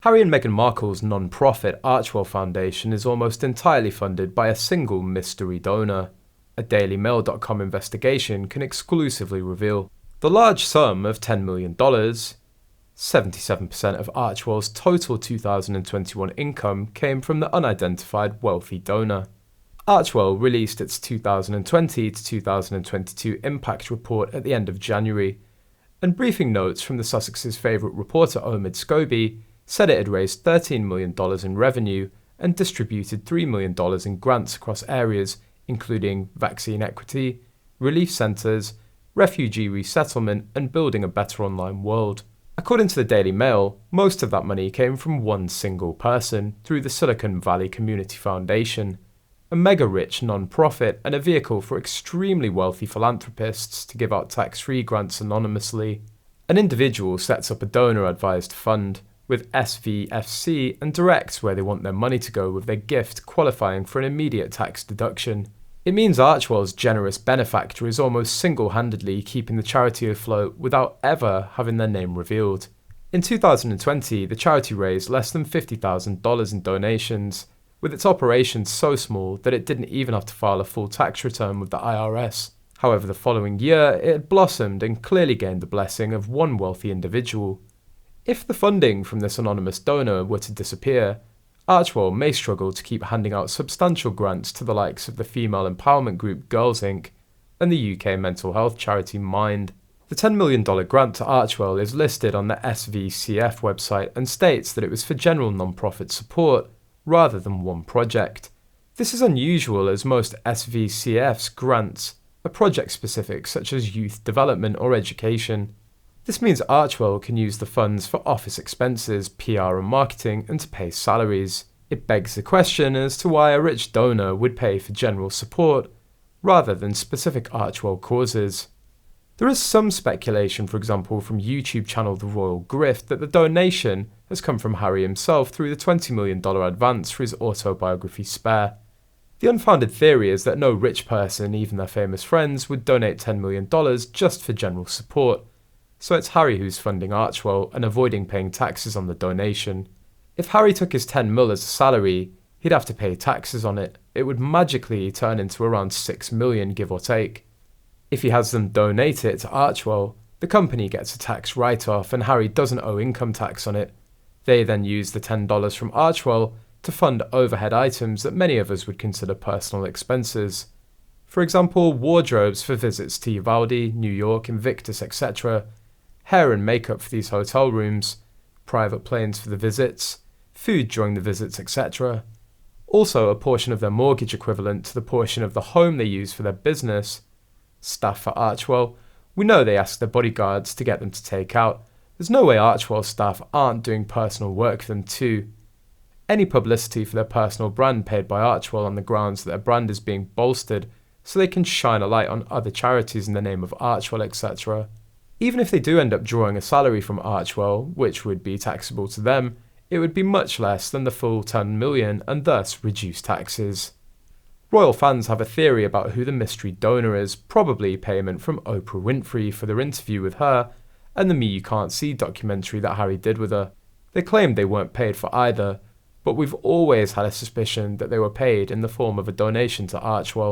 Harry and Meghan Markle's non-profit Archewell Foundation is almost entirely funded by a single mystery donor. A DailyMail.com investigation can exclusively reveal. The large sum of $10 million, 77% of Archewell's total 2021 income, came from the unidentified wealthy donor. Archewell released its 2020 to 2022 impact report at the end of January, and briefing notes from the Sussex's favourite reporter Omid Scobie said it had raised $13 million in revenue and distributed $3 million in grants across areas including vaccine equity, relief centres, refugee resettlement, and building a better online world. According to the Daily Mail, most of that money came from one single person through the Silicon Valley Community Foundation, a mega-rich non-profit and a vehicle for extremely wealthy philanthropists to give out tax-free grants anonymously. An individual sets up a donor-advised fund with SVFC and directs where they want their money to go with their gift qualifying for an immediate tax deduction. It means Archewell's generous benefactor is almost single-handedly keeping the charity afloat without ever having their name revealed. In 2020, the charity raised less than $50,000 in donations, with its operations so small that it didn't even have to file a full tax return with the IRS. However, the following year, it had blossomed and clearly gained the blessing of one wealthy individual. If the funding from this anonymous donor were to disappear, Archewell may struggle to keep handing out substantial grants to the likes of the female empowerment group Girls Inc. and the UK mental health charity Mind. The $10 million grant to Archewell is listed on the SVCF website and states that it was for general non-profit support rather than one project. This is unusual as most SVCF's grants are project-specific, such as youth development or education. This means Archewell can use the funds for office expenses, PR and marketing, and to pay salaries. It begs the question as to why a rich donor would pay for general support, rather than specific Archewell causes. There is some speculation, for example, from YouTube channel The Royal Grift, that the donation has come from Harry himself through the $20 million advance for his autobiography Spare. The unfounded theory is that no rich person, even their famous friends, would donate $10 million just for general support. So it's Harry who's funding Archewell and avoiding paying taxes on the donation. If Harry took his $10 million as a salary, he'd have to pay taxes on it. It would magically turn into around $6 million, give or take. If he has them donate it to Archewell, the company gets a tax write-off and Harry doesn't owe income tax on it. They then use the $10 from Archewell to fund overhead items that many of us would consider personal expenses. For example, wardrobes for visits to Uvalde, New York, Invictus, etc., hair and makeup for these hotel rooms, private planes for the visits, food during the visits, etc. Also, a portion of their mortgage equivalent to the portion of the home they use for their business. Staff for Archewell, we know they ask their bodyguards to get them to take out. There's no way Archewell staff aren't doing personal work for them too. Any publicity for their personal brand paid by Archewell on the grounds that their brand is being bolstered so they can shine a light on other charities in the name of Archewell, etc. Even if they do end up drawing a salary from Archewell, which would be taxable to them, it would be much less than the full $10 million and thus reduce taxes. Royal fans have a theory about who the mystery donor is, probably payment from Oprah Winfrey for their interview with her and the Me You Can't See documentary that Harry did with her. They claimed they weren't paid for either, but we've always had a suspicion that they were paid in the form of a donation to Archewell.